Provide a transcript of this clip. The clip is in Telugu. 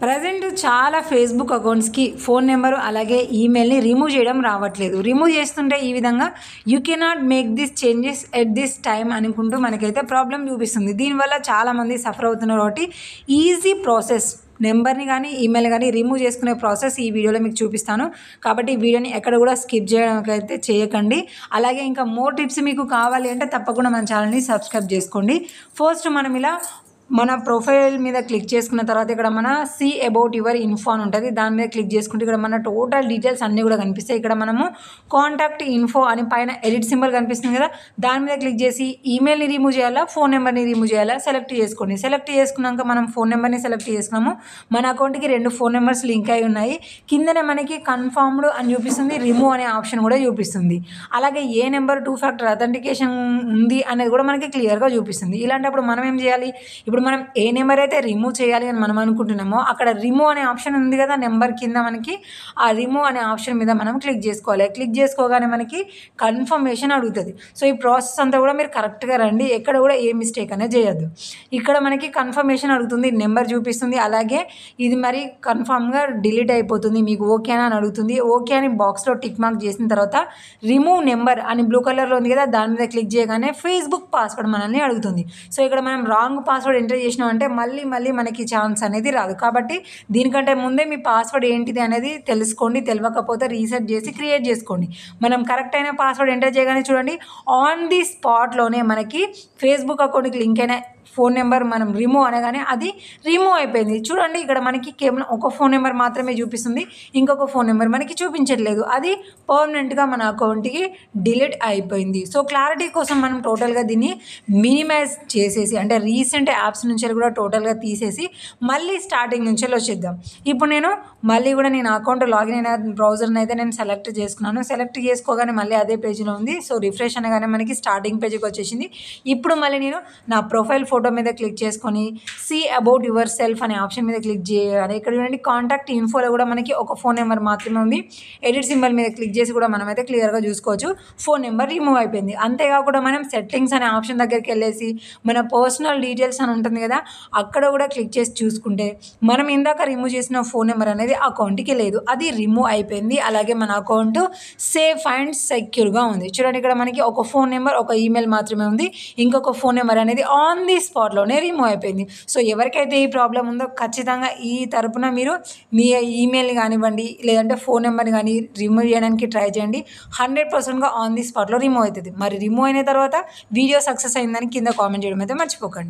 ప్రజెంట్ చాలా ఫేస్బుక్ అకౌంట్స్కి ఫోన్ నెంబరు అలాగే ఈమెయిల్ని రిమూవ్ చేయడం రావట్లేదు. రిమూవ్ చేస్తుంటే ఈ విధంగా you cannot make this changes at this time అనుకుంటూ మనకైతే ప్రాబ్లం చూపిస్తుంది. దీనివల్ల చాలామంది సఫర్ అవుతున్నారు. కాబట్టి ఈజీ ప్రాసెస్ నెంబర్ని కానీ ఈమెయిల్ కానీ రిమూవ్ చేసుకునే ప్రాసెస్ ఈ వీడియోలో మీకు చూపిస్తాను. కాబట్టి ఈ వీడియోని ఎక్కడ కూడా స్కిప్ చేయడానికి అయితే చేయకండి. అలాగే ఇంకా మోర్ టిప్స్ మీకు కావాలి అంటే తప్పకుండా మన ఛానల్ని సబ్స్క్రైబ్ చేసుకోండి. ఫస్ట్ మనం ఇలా మన ప్రొఫైల్ మీద క్లిక్ చేసుకున్న తర్వాత ఇక్కడ మన సీ అబౌట్ యువర్ ఇన్ఫో అని ఉంటుంది. దాని మీద క్లిక్ చేసుకుంటే ఇక్కడ మన టోటల్ డీటెయిల్స్ అన్నీ కూడా కనిపిస్తాయి. ఇక్కడ మనము కాంటాక్ట్ ఇన్ఫో అని పైన ఎడిట్ సింబల్ కనిపిస్తుంది కదా, దాని మీద క్లిక్ చేసి ఈమెయిల్ని రిమూవ్ చేయాలా ఫోన్ నెంబర్ని రిమూవ్ చేయాలా సెలెక్ట్ చేసుకోండి. సెలెక్ట్ చేసుకున్నాక మనం ఫోన్ నెంబర్ని సెలెక్ట్ చేసుకున్నాము. మన అకౌంట్కి 2 ఫోన్ నెంబర్స్ లింక్ అయి ఉన్నాయి. కిందనే మనకి కన్ఫర్మ్డ్ అని చూపిస్తుంది, రిమూవ్ అనే ఆప్షన్ కూడా చూపిస్తుంది. అలాగే ఏ నెంబర్ 2 ఫ్యాక్టర్ అథెంటికేషన్ ఉంది అనేది కూడా మనకి క్లియర్గా చూపిస్తుంది. ఇలాంటప్పుడు మనం ఏం చేయాలి, ఇప్పుడు మనం ఏ నెంబర్ అయితే రిమూవ్ చేయాలి అని మనం అనుకుంటున్నామో అక్కడ రిమూవ్ అనే ఆప్షన్ ఉంది కదా, నెంబర్ కింద మనకి ఆ రిమూవ్ అనే ఆప్షన్ మీద మనం క్లిక్ చేసుకోవాలి. క్లిక్ చేసుకోగానే మనకి కన్ఫర్మేషన్ అడుగుతుంది. సో ఈ ప్రాసెస్ అంతా కూడా మీరు కరెక్ట్గా రండి, ఎక్కడ కూడా ఏ మిస్టేక్ అనేది చేయొద్దు. ఇక్కడ మనకి కన్ఫర్మేషన్ అడుగుతుంది, నెంబర్ చూపిస్తుంది, అలాగే ఇది మరి కన్ఫామ్గా డిలీట్ అయిపోతుంది, మీకు ఓకేనా అని అడుగుతుంది. ఓకే అని బాక్స్లో టిక్ మార్క్ చేసిన తర్వాత రిమూవ్ నెంబర్ అని బ్లూ కలర్లో ఉంది కదా, దాని మీద క్లిక్ చేయగానే ఫేస్బుక్ పాస్వర్డ్ మనల్ని అడుగుతుంది. సో ఇక్కడ మనం రాంగ్ పాస్వర్డ్ ఎంటర్ చేసినామంటే మళ్ళీ మనకి ఛాన్స్ అనేది రాదు. కాబట్టి దీనికంటే ముందే మీ పాస్వర్డ్ ఏంటిది అనేది తెలుసుకోండి. తెలియకపోతే రీసెట్ చేసి క్రియేట్ చేసుకోండి. మనం కరెక్ట్ అయిన పాస్వర్డ్ ఎంటర్ చేయగానే చూడండి ఆన్ ది స్పాట్లోనే మనకి ఫేస్బుక్ అకౌంట్కి లింక్ అయిన ఫోన్ నెంబర్ మనం రిమూవ్ అనగానే అది రిమూవ్ అయిపోయింది. చూడండి ఇక్కడ మనకి కేవలం ఒక ఫోన్ నెంబర్ మాత్రమే చూపిస్తుంది, ఇంకొక ఫోన్ నెంబర్ మనకి చూపించట్లేదు. అది పర్మనెంట్గా మన అకౌంట్కి డిలీట్ అయిపోయింది. సో క్లారిటీ కోసం మనం టోటల్గా దీన్ని మినిమైజ్ చేసేసి అంటే రీసెంట్ యాప్స్ నుంచి కూడా టోటల్గా తీసేసి మళ్ళీ స్టార్టింగ్ నుంచి వచ్చేద్దాం. ఇప్పుడు నేను అకౌంట్ లాగిన్ అయిన బ్రౌజర్ని అయితే నేను సెలెక్ట్ చేసుకున్నాను. సెలెక్ట్ చేసుకోగానే మళ్ళీ అదే పేజీలో ఉంది. సో రిఫ్రెష్ అనగానే మనకి స్టార్టింగ్ పేజీకి వచ్చేసింది. ఇప్పుడు మళ్ళీ నేను నా ప్రొఫైల్ ఫోటో మీద క్లిక్ చేసుకొని సీ అబౌట్ యువర్ సెల్ఫ్ అనే ఆప్షన్ మీద క్లిక్ చేయాలి. ఇక్కడ చూడండి కాంటాక్ట్ ఇన్ఫోలో కూడా మనకి ఒక ఫోన్ నెంబర్ మాత్రమే ఉంది. ఎడిట్ సింబల్ మీద క్లిక్ చేసి కూడా మనమైతే క్లియర్గా చూసుకోవచ్చు ఫోన్ నెంబర్ రిమూవ్ అయిపోయింది. అంతేకాకుండా మనం సెట్టింగ్స్ అనే ఆప్షన్ దగ్గరికి వెళ్ళేసి మన పర్సనల్ డీటెయిల్స్ అని ఉంటుంది కదా, అక్కడ కూడా క్లిక్ చేసి చూసుకుంటే మనం ఇందాక రిమూవ్ చేసిన ఫోన్ నెంబర్ అనేది అకౌంట్కి లేదు, అది రిమూవ్ అయిపోయింది. అలాగే మన అకౌంట్ సేఫ్ అండ్ సెక్యూర్గా ఉంది. చూడండి ఇక్కడ మనకి ఒక ఫోన్ నెంబర్ ఒక ఈమెయిల్ మాత్రమే ఉంది, ఇంకొక ఫోన్ నెంబర్ అనేది ఆన్ ది స్పాట్లోనే రిమూవ్ అయిపోయింది. సో ఎవరికైతే ఈ ప్రాబ్లం ఉందో ఖచ్చితంగా ఈ తరపున మీరు మీ ఈమెయిల్ని కానివ్వండి లేదంటే ఫోన్ నెంబర్ని కానీ రిమూవ్ చేయడానికి ట్రై చేయండి. 100%గా ఆన్ ది స్పాట్లో రిమూవ్ అవుతుంది. మరి రిమూవ్ అయిన తర్వాత వీడియో సక్సెస్ అయిందని కింద కామెంట్ చేయడం అయితే మర్చిపోకండి.